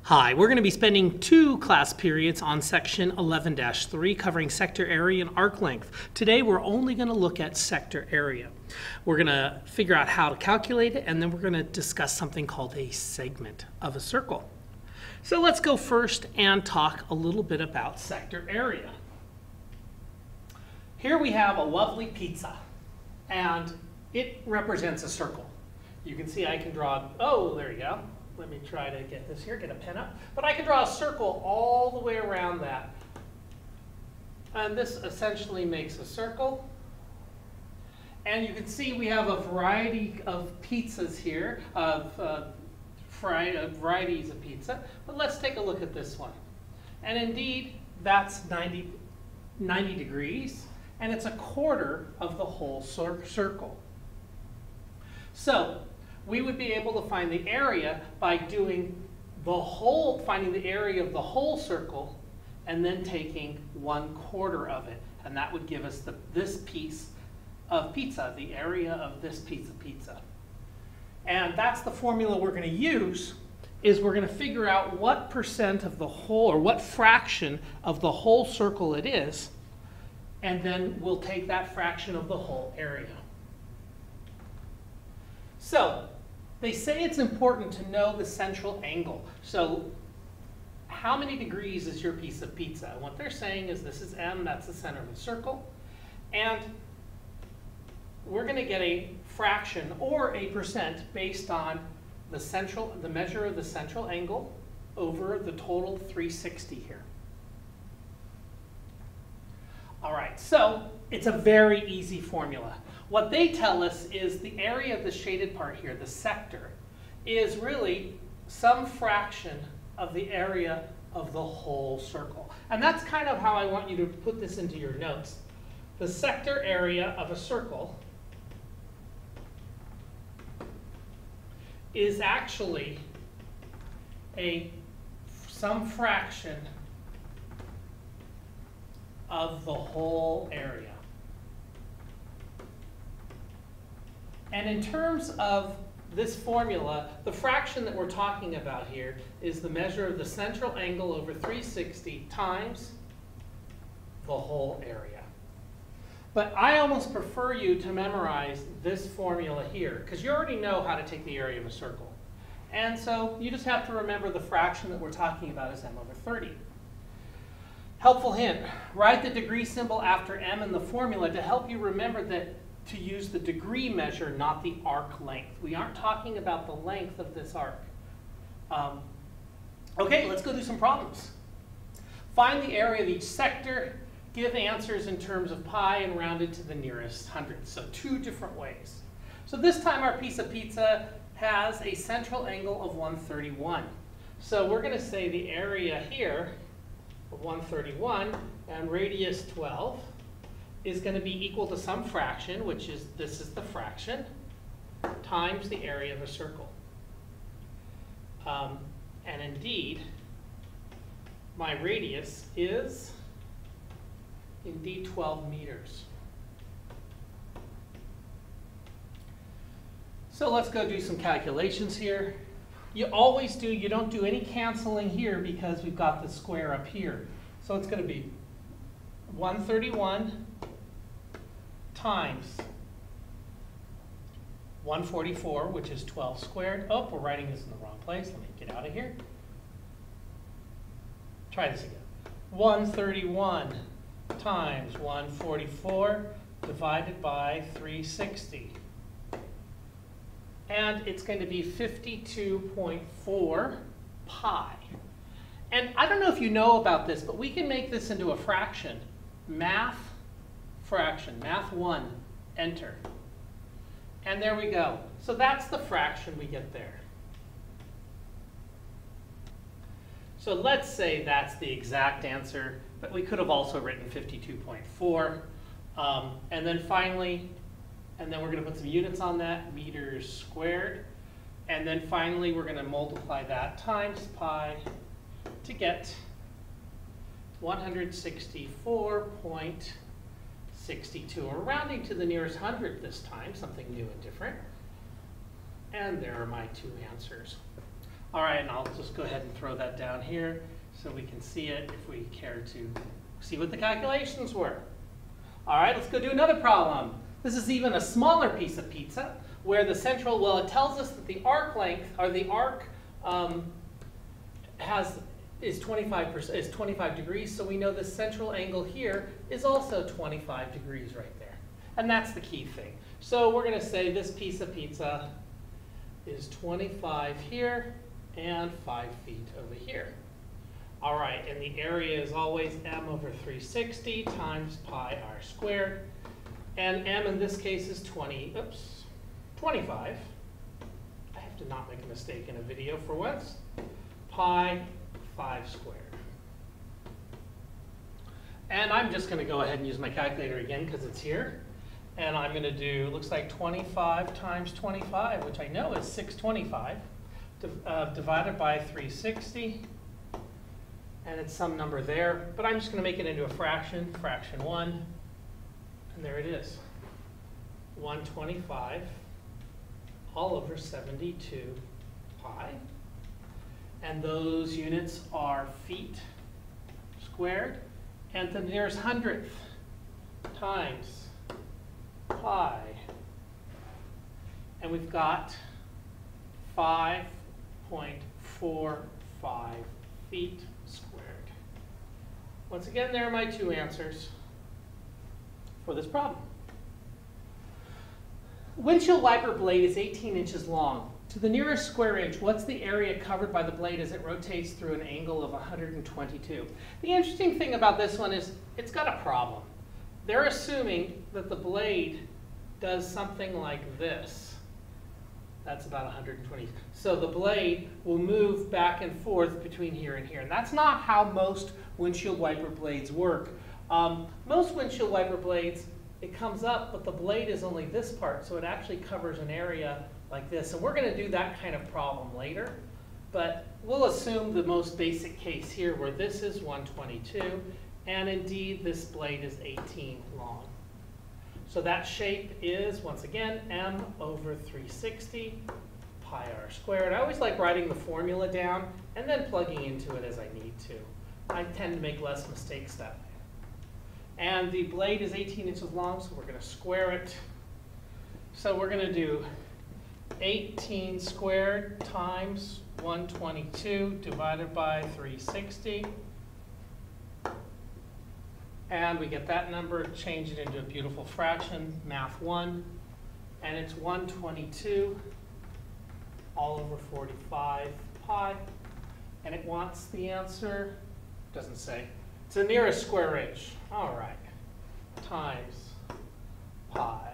Hi, we're going to be spending 2 class periods on section 11-3 covering sector area and arc length. Today we're only going to look at sector area. We're going to figure out how to calculate it, and then we're going to discuss something called a segment of a circle. So let's go first and talk a little bit about sector area. Here we have a lovely pizza, and it represents a circle. You can see I can draw, oh, there you go. Let me try to get this here, get a pen up. But I can draw a circle all the way around that. And this essentially makes a circle. And you can see we have a variety of pizzas here, of varieties of pizza. But let's take a look at this one. And indeed, that's 90 degrees. And it's a quarter of the whole circle. So we would be able to find the area by doing finding the area of the whole circle and then taking 1/4 of it. And that would give us this piece of pizza, the area of this piece of pizza. And that's the formula we're going to use, is we're going to figure out what percent of the whole, or what fraction of the whole circle it is, and then we'll take that fraction of the whole area. So they say it's important to know the central angle. So how many degrees is your piece of pizza? And what they're saying is this is M, that's the center of the circle. And we're going to get a fraction or a percent based on the measure of the central angle over the total 360 here. All right, so it's a very easy formula. What they tell us is the area of the shaded part here, the sector, is really some fraction of the area of the whole circle. And that's kind of how I want you to put this into your notes. The sector area of a circle is actually some fraction of the whole area. And in terms of this formula, the fraction that we're talking about here is the measure of the central angle over 360 times the whole area. But I almost prefer you to memorize this formula here, because you already know how to take the area of a circle. And so you just have to remember the fraction that we're talking about is m over 30. Helpful hint, write the degree symbol after m in the formula to help you remember that to use the degree measure, not the arc length. We aren't talking about the length of this arc. Okay, let's go do some problems. Find the area of each sector, give answers in terms of pi, and round it to the nearest hundredth. So 2 different ways. So this time our piece of pizza has a central angle of 131. So we're going to say the area here of 131 and radius 12 is going to be equal to some fraction, which is, this is the fraction, times the area of a circle. And indeed, my radius is indeed 12 meters. So let's go do some calculations here. You always do, you don't do any canceling here because we've got the square up here. So it's going to be 131 times 144, which is 12 squared. Oh, we're writing this in the wrong place. Let me get out of here. Try this again. 131 times 144 divided by 360. And it's going to be 52.4 pi. And I don't know if you know about this, but we can make this into a fraction. Math fraction, math 1, enter. And there we go. So that's the fraction we get there. So let's say that's the exact answer, but we could have also written 52.4. And then finally, and then we're going to put some units on that, meters squared. And then finally, we're going to multiply that times pi to get 164.62. We're rounding to the nearest hundredth this time, something new and different. And there are my 2 answers. All right, and I'll just go ahead and throw that down here so we can see it if we care to see what the calculations were. All right, let's go do another problem. This is even a smaller piece of pizza where the central, well, it tells us that the arc length, or the arc is 25 degrees, so we know the central angle here is also 25 degrees right there. And that's the key thing. So we're going to say this piece of pizza is 25 here and 5 feet over here. All right, and the area is always m over 360 times pi r squared. And m in this case is 25. I have to not make a mistake in a video for once. Pi 5 squared. And I'm just going to go ahead and use my calculator again because it's here. And I'm going to do, looks like 25 times 25, which I know is 625, divided by 360. And it's some number there. But I'm just going to make it into a fraction, fraction 1. And there it is. 125 all over 72 pi. And those units are feet squared. And the nearest hundredth times pi. And we've got 5.45 feet squared. Once again, there are my two answers for this problem. Windshield wiper blade is 18 inches long. To the nearest square inch, what's the area covered by the blade as it rotates through an angle of 122? The interesting thing about this one is it's got a problem. They're assuming that the blade does something like this. That's about 120. So the blade will move back and forth between here and here. And that's not how most windshield wiper blades work. Most windshield wiper blades, it comes up, but the blade is only this part, so it actually covers an area like this. And we're going to do that kind of problem later. But we'll assume the most basic case here where this is 122, and indeed this blade is 18 long. So that shape is, once again, m over 360 pi r squared. I always like writing the formula down and then plugging into it as I need to. I tend to make less mistakes that way. And the blade is 18 inches long, so we're going to square it. So we're going to do 18 squared times 122 divided by 360. And we get that number, change it into a beautiful fraction, math 1. And it's 122 all over 45 pi. And it wants the answer, doesn't say. It's the nearest square inch. All right. Times pi.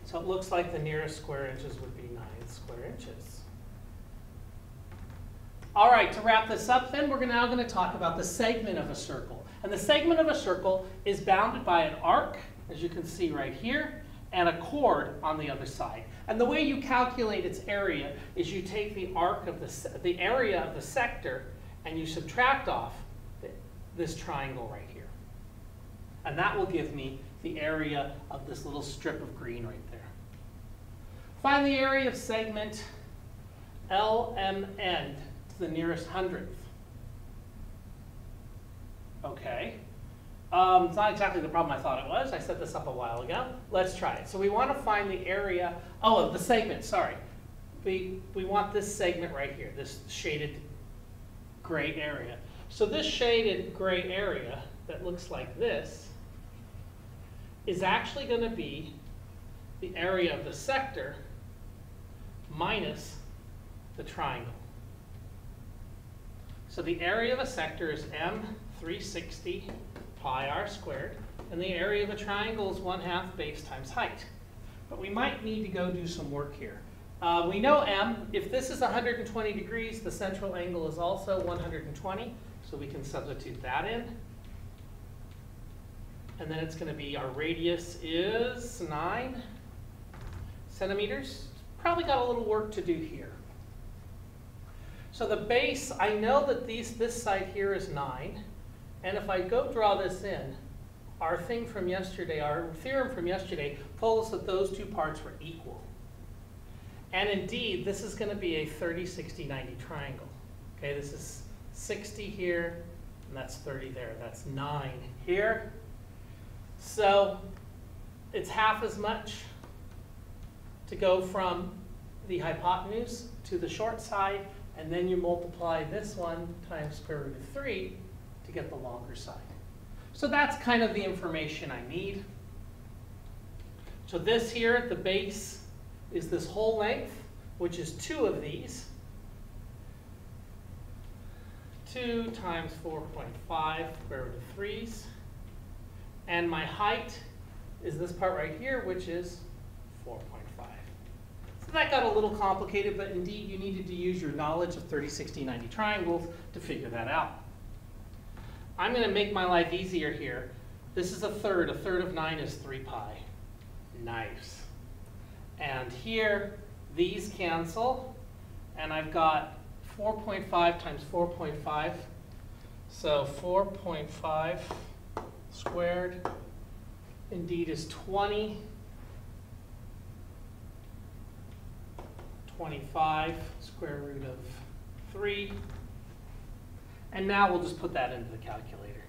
So it looks like the nearest square inches would be 9 square inches. All right, to wrap this up then, we're now going to talk about the segment of a circle. And the segment of a circle is bounded by an arc, as you can see right here, and a chord on the other side. And the way you calculate its area is you take the arc of the area of the sector and you subtract off this triangle right here. And that will give me the area of this little strip of green right there. Find the area of segment LMN to the nearest hundredth. Okay. It's not exactly the problem I thought it was. I set this up a while ago. Let's try it. So we want to find the area, of the segment, sorry. We want this segment right here, this shaded gray area. So this shaded gray area that looks like this is actually going to be the area of the sector minus the triangle. So the area of a sector is m360 pi r squared, and the area of a triangle is 1/2 base times height. But we might need to go do some work here. We know m, if this is 120 degrees, the central angle is also 120, so we can substitute that in. And then it's going to be, our radius is 9 centimeters. Probably got a little work to do here. So the base, I know that this side here is 9. And if I go draw this in, our thing from yesterday, our theorem from yesterday, told us that those two parts were equal. And indeed, this is going to be a 30, 60, 90 triangle. Okay, this is 60 here, and that's 30 there. That's 9 here. So it's half as much to go from the hypotenuse to the short side, and then you multiply this one times square root of 3 to get the longer side. So that's kind of the information I need. So this here at the base is this whole length, which is 2 of these. 2 times 4.5 square root of 3's. And my height is this part right here, which is 4.5. So that got a little complicated, but indeed you needed to use your knowledge of 30, 60, 90 triangles to figure that out. I'm going to make my life easier here. This is a third. A third of 9 is 3 pi. Nice. And here, these cancel, and I've got 4.5 times 4.5. So 4.5 squared indeed is 20. 25 square root of 3. And now we'll just put that into the calculator.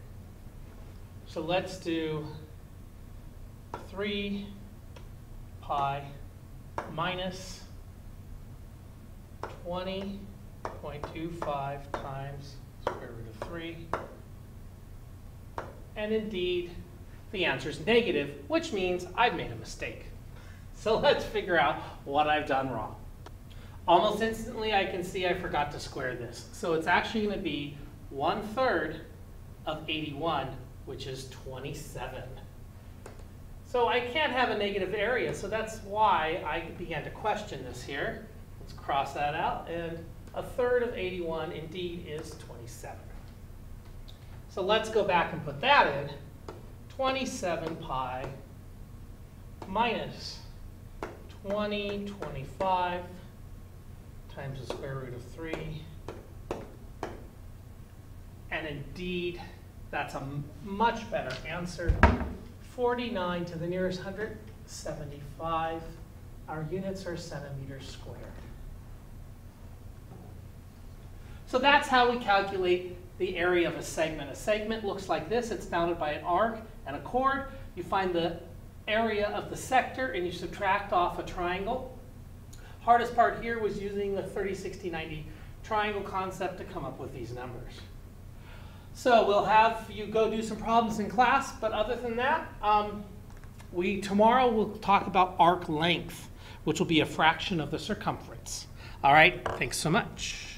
So let's do 3 pi minus 20.25 times square root of 3. And indeed, the answer is negative, which means I've made a mistake. So let's figure out what I've done wrong. Almost instantly, I can see I forgot to square this. So it's actually going to be 1/3 of 81, which is 27. So I can't have a negative area, so that's why I began to question this here. Let's cross that out, and 1/3 of 81 indeed is 27. So let's go back and put that in. 27 pi minus 2025 times the square root of 3. And indeed, that's a much better answer. 49 to the nearest 175. Our units are centimeters squared. So that's how we calculate the area of a segment. A segment looks like this. It's bounded by an arc and a chord. You find the area of the sector and you subtract off a triangle. Hardest part here was using the 30, 60, 90 triangle concept to come up with these numbers. So we'll have you go do some problems in class, but other than that, tomorrow we'll talk about arc length, which will be a fraction of the circumference. All right, thanks so much.